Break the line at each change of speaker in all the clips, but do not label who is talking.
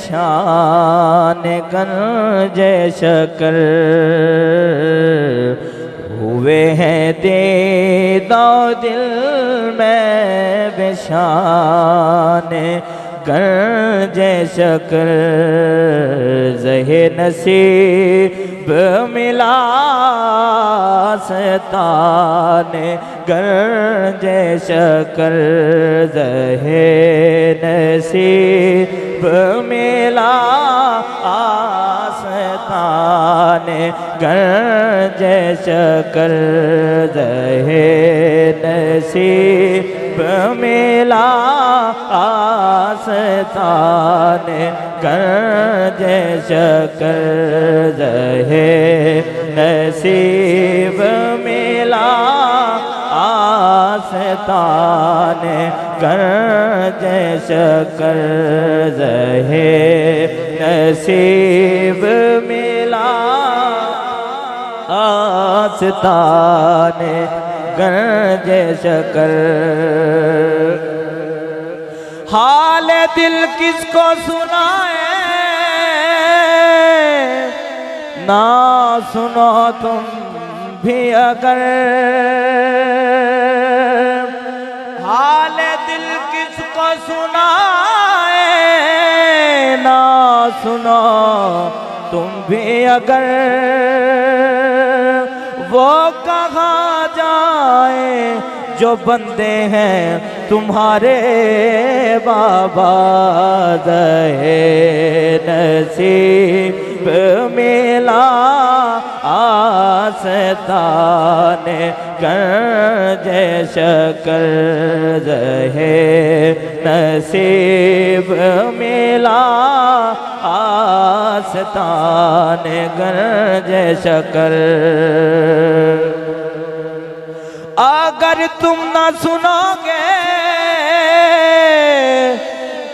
शान गंज शकर हुए हैं दीदा दिल में बेशान गंज शकर ज़हे नसीब मिला सतान गंज शकर ज़हे नसीब मिला आस्तान गंज शकर ज़हे नसीब मिला आस्तान गंज शकर ज़हे नसीब मिला आस्तान गंज शकर ज़हे नसीब मिला आस्तान गंज शकर। हाल दिल किसको सुनाए ना सुनो तुम भी अगर हाल दिल किसको सुनाए ना सुनो तुम भी अगर वो कहाँ जाए जो बंदे हैं तुम्हारे बाबा ज़हे नसीब मिला आस्तान गंज शकर ज़हे नसीब मिला आस्तान गंज शकर। अगर तुम ना सुनोगे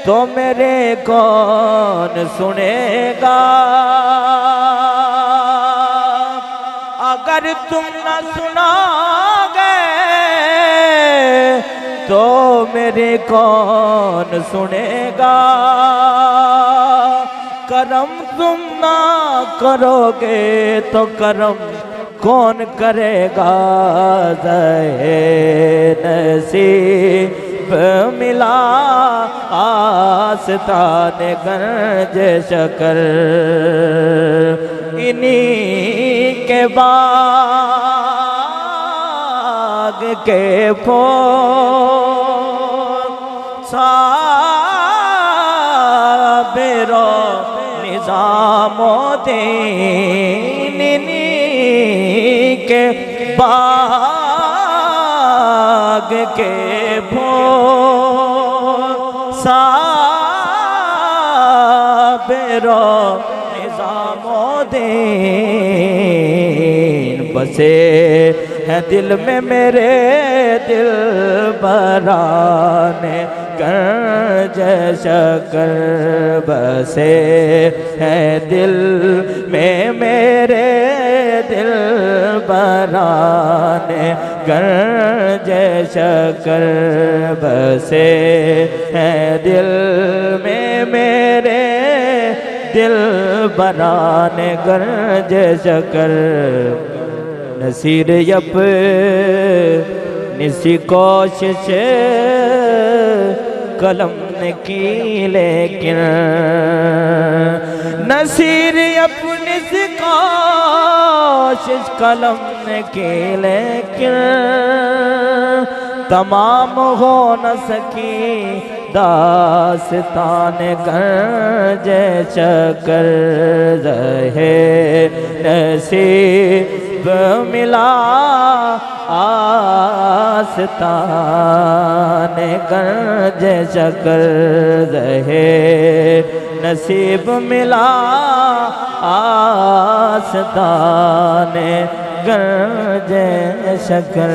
तो मेरे कौन सुनेगा अगर तुम ना सुनोगे तो मेरे कौन सुनेगा करम तुम ना करोगे तो करम कौन करेगा ज़हे नसीब मिला आस्तान गंज शकर। इन्हीं के बाग के फूल साबिरो निज़ामुद्दीन के बाग के फूल साबिरो निज़ामुद्दीन बसे हैं दिल में मेरे दिल बराने गंज शकर बसे हैं दिल में मेरे दिल बराने गंज शकर बसे हैं दिल में मेरे दिल बराने गंज शकर। नसीर यप निसी कोशिश कलम ने की लेकिन नसीर अपनी सी कोशिश कलम ने की लेकिन तमाम हो न सकी दास्तान गंज शकर ज़हे नसीब मिला आस्तान गंज शकर ज़हे नसीब मिला आस्तान गंज शकर।